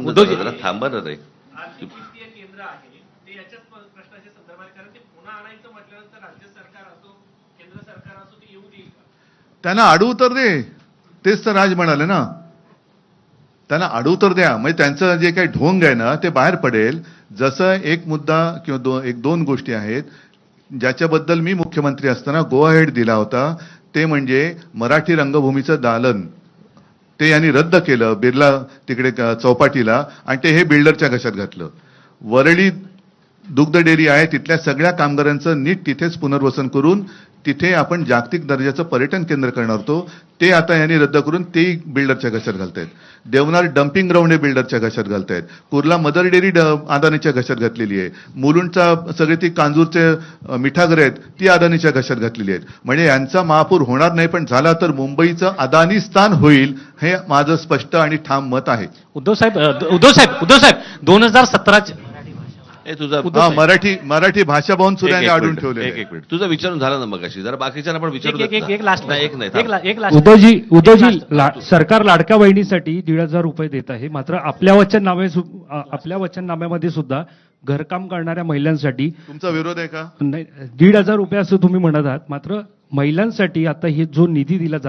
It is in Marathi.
बोलणं उद्धवजी- झालं, जरा थांबा ना रे. आर्थिक वित्तीय केंद्र आहे ते याच्याच प्रश्नाच्या संदर्भात, कारण ते पुन्हा आणायचं म्हटल्यानंतर राज्य सरकार असो केंद्र सरकार असो ते येऊ देईल का? त्यांना आडू तर दे, तेच तर राज म्हणाले ना, त्यांना आडू तर द्या, म्हणजे त्यांचं जे काही ढोंग आहे ना ते बाहेर पडेल. जसं एक मुद्दा किंवा एक दोन गोष्टी आहेत ज्याच्याबद्दल मी मुख्यमंत्री असताना गो अहेड दिला होता, ते म्हणजे मराठी रंगभूमीचं दालन ते यांनी रद्द केलं बिर्ला तिकडे चौपाटीला, आणि ते हे बिल्डरच्या घशात घातलं. वरळी दुग्ध डेअरी आहे तिथल्या सगळ्या कामगारांचं नीट तिथेच पुनर्वसन करून तिथे आपण जागतिक दर्जाचं पर्यटन केंद्र करणार होतो, ते आता यांनी रद्द करून तेही बिल्डरच्या घशात घालतायत. देवनार डम्पिंग ग्राउंड हे बिल्डरच्या घशात घालतायत. कुर्ला मदर डेअरी अदानीच्या घशात घातलेली आहे. मुलुंडचा सगळे ती कांजूरचे मिठागर आहेत ती अदानीच्या घशात घातलेली आहेत. म्हणजे यांचा महापूर होणार नाही, पण झाला तर मुंबईचं अदानीस्थान होईल, हे माझं स्पष्ट आणि ठाम मत आहे. उद्धव साहेब 2017 ए तुझा हा, मराठी भाषा भवन सुद्धा यांनी अडून एक ठेवले. मिनिट, तुझं विचारून झालं ना मगाशी, जरा बाकीच्यांना पण विचारू देत ना. एक लास्ट नाही, एक नाही, थांब. एक लास्ट उद्धवजी सरकार लाडक्या बहिणीसाठी 1,500 रुपये देत आहे, मात्र आपल्या वचननाम्यामध्ये सुद्धा घरकाम करणाऱ्या महिलांसाठी तुमचा विरोध आहे का? नाही, 1,500 रुपये असं तुम्ही म्हणत आहात, मात्र महिलांसाठी आता हे जो निधी दिला जात